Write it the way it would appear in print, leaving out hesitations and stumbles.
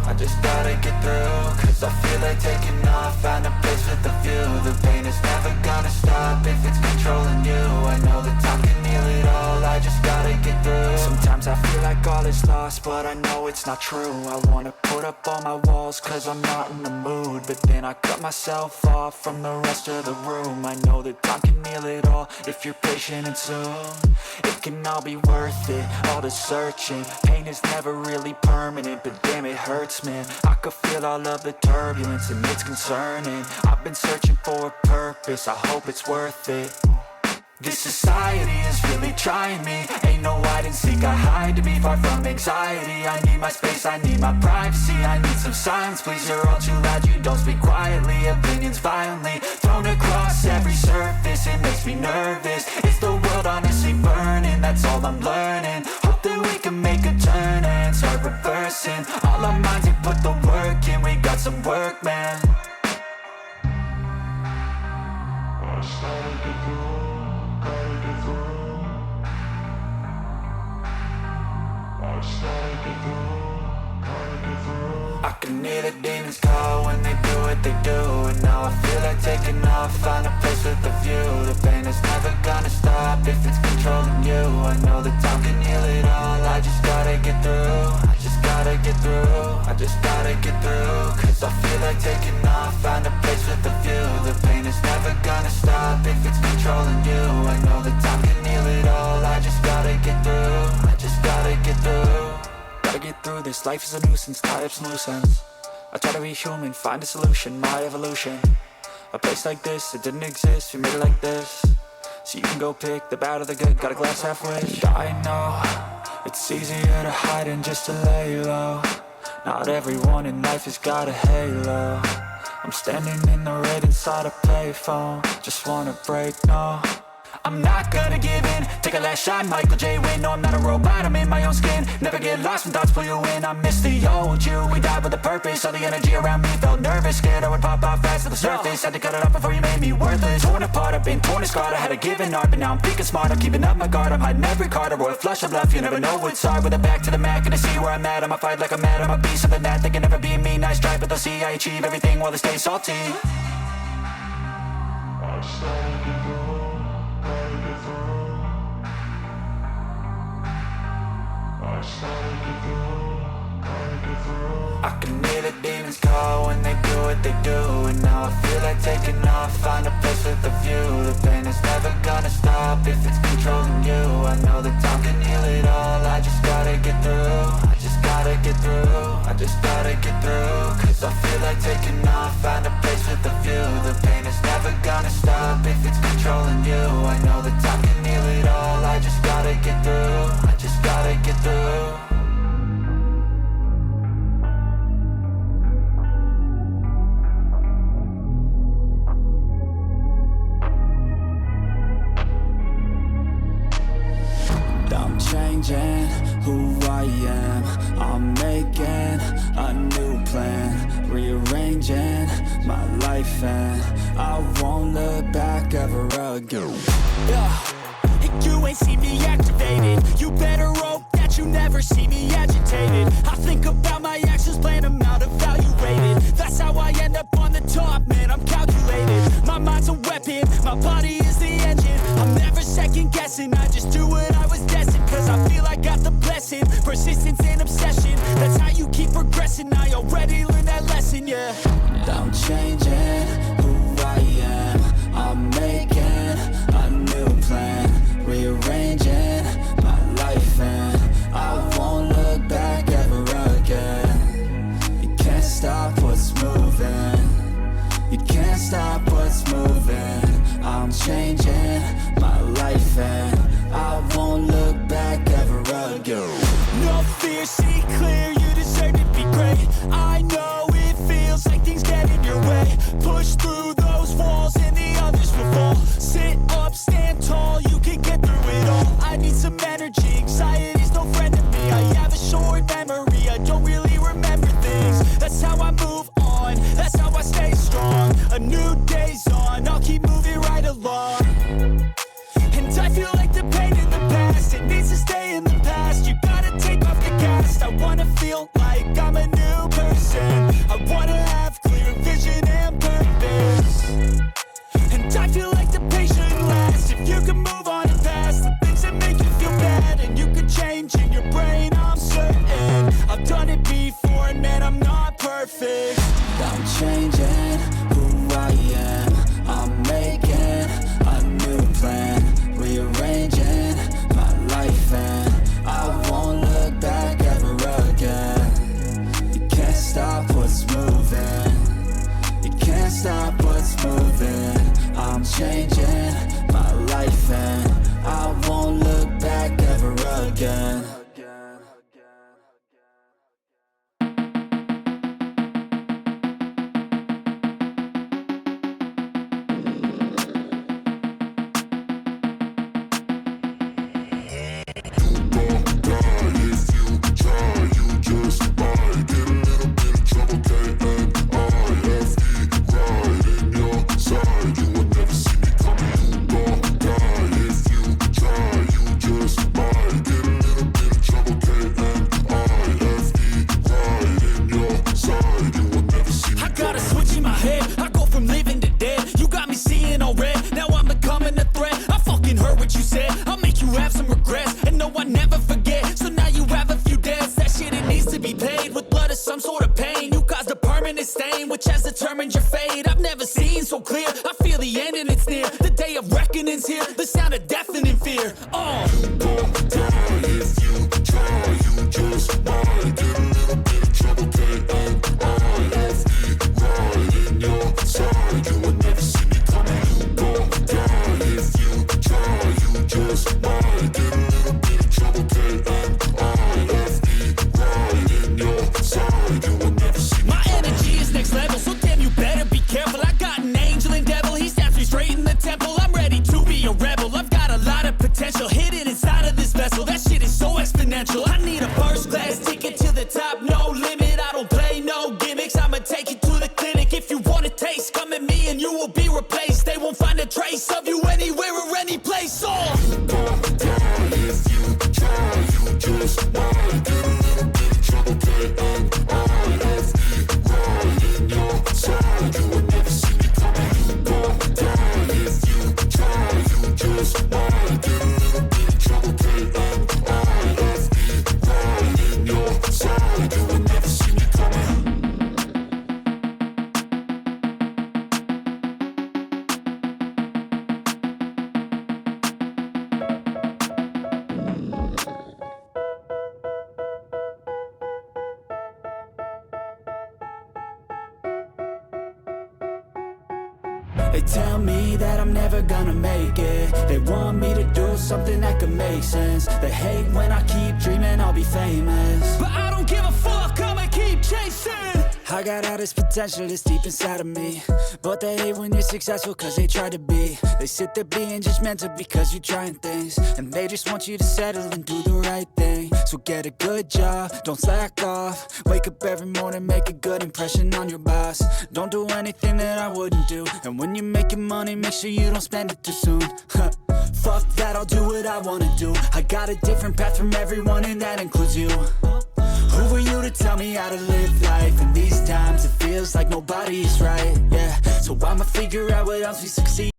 I just gotta get through. Cause I feel like taking off, find a place with a view. The pain is never gonna stop if it's controlling you. I know that time can heal it all, I just gotta get through. Sometimes I feel like all is lost, but I know it's not true. I wanna put up all my walls cause I'm not in the mood, but then I cut myself off from the rest of the room. I know that time can heal it all if you're patient and soon. It can all be worth it, all the searching. Pain is never really permanent, but damn it hurts, man. I could feel all of the turbulence and it's concerning. I've been searching for a purpose, I hope it's worth it. This society is really trying me. Ain't no hide and seek, I hide to be far from anxiety. I need my space, I need my privacy. I need some silence, please, you're all too loud. You don't speak quietly, opinions violently thrown across every surface. It makes me nervous, is the world honestly burning? That's all I'm learning. Hope that we can make a turn and start reversing. All our minds and put the work in, we got some work, man. I started to grow. I can hear the demons call when they do what they do. And now I feel like taking off, find a place with a view. The pain is never gonna stop if it's controlling you. I know that time can heal it all, I just gotta get through. I just gotta get through, I just gotta get through. Cause I feel like taking off, find a place with a view. The pain is never gonna stop if it's controlling you. I know that time can heal it all, I just gotta get through. I just gotta get through. Gotta get through this, life is a nuisance, tie up some loose ends. I try to be human, find a solution, my evolution. A place like this, it didn't exist, we made it like this. So you can go pick the bad or the good, got a glass halfway. I know, it's easier to hide than just to lay low. Not everyone in life has got a halo. I'm standing in the red inside a payphone. Just wanna break, no, I'm not gonna give in. Take a last shot, Michael J. Win. No, I'm not a robot, I'm in my own skin. Never get lost when thoughts pull you in. I miss the old you, we died with a purpose. All the energy around me felt nervous, scared I would pop off fast to the surface. Had to cut it off before you made me worthless. Torn apart, I've been torn and scarred. I had a given art, but now I'm thinking smart. I'm keeping up my guard, I'm hiding every card. A royal flush of love, you never know what's hard. With a back to the mat, gonna see where I'm at. I'ma fight like I'm mad, I'ma be something that they can never be me. Nice try, but they'll see I achieve everything while they stay salty. I started to grow. I can hear the demons call when they do what they do. And now I feel like taking off, find a place with a view. The pain is never gonna stop if it's controlling you. I know that time can heal it all, I just gotta get through. I just gotta get through, I just gotta get through. Cause I feel like taking off, find a place with a view. The pain is never gonna stop if it's controlling you. I know that time can heal it all, I just gotta get through. I just gotta get through. I'm changing who I am. I'm making a new plan, rearranging my life, and I won't look back ever again. You ain't see me activated. You better hope that you never see me agitated. I think about my actions, plan them out, evaluated. That's how I end up on the top, man, I'm calculated. My mind's a weapon, my body is the engine. I'm never second guessing, I just do what I was destined. Cause I feel I got the blessing, persistence and obsession. That's how you keep progressing, I already learned that lesson, yeah. I'm changing who I am. I'm making a new plan, rearranging my life, and I won't look back ever again. You can't stop what's moving, you can't stop what's moving. I'm changing my life, and I won't look back ever again. No fear, see clear, you deserve to be great. I know it feels like things get in your way. Push through those walls and the others will fall. Sit up, stand tall, you can get through it all. I need some energy, anxiety's no friend to me. I have a short memory, I don't really remember things. That's how I move on, that's how I stay strong. A new day's on, I'll keep moving right along. And I feel like the pain in the past, it needs to stay in the past. You gotta take off the gas, I wanna feel determined your fate. I've never seen so clear. I feel the end and it's near. The day of reckoning's here. The sound of deafening fear. You gon' die if you try. You just might get a little bit of trouble. K-A-I-F-E, right in your side. You will never see me coming. You gon' die if you try. You just might get a little bit of trouble. K-A-I-F-E, right in your side. You will never see me coming. My energy is next level, so damn you better be careful. I got an angel and devil, he stabs me straight in the temple. I'm ready to be a rebel, I've got a lot of potential hidden inside of this vessel. That shit is so exponential. I need a first class ticket to the top, no limit. I don't play no gimmicks, I'ma take you to the clinic. If you want a taste, come at me and you will be replaced. They won't find a trace of you anywhere or any place. You gon' die if you try. You just might get a little bit of trouble. K-A-I-F-E, right in your side. You will never see me coming. You gon' die if you try. You just might get a little bit of trouble. K-A-I-F-E, right in your side. You will never see me coming. They tell me that I'm never gonna make it. They want me to do something that could make sense. They hate when I keep dreaming I'll be famous, but I don't give a fuck, I'ma keep chasing. I got all this potential that's deep inside of me, but they hate when you're successful cause they try to be. They sit there being judgmental because you're trying things, and they just want you to settle and do the right thing. So get a good job, don't slack off. Wake up every morning, make a good impression on your boss. Don't do anything that I wouldn't do, and when you're making money, make sure you don't spend it too soon. Fuck that, I'll do what I wanna do. I got a different path from everyone and that includes you. Who are you to tell me how to live life? In these times it feels like nobody's right, yeah. So I'ma figure out what else we succeed.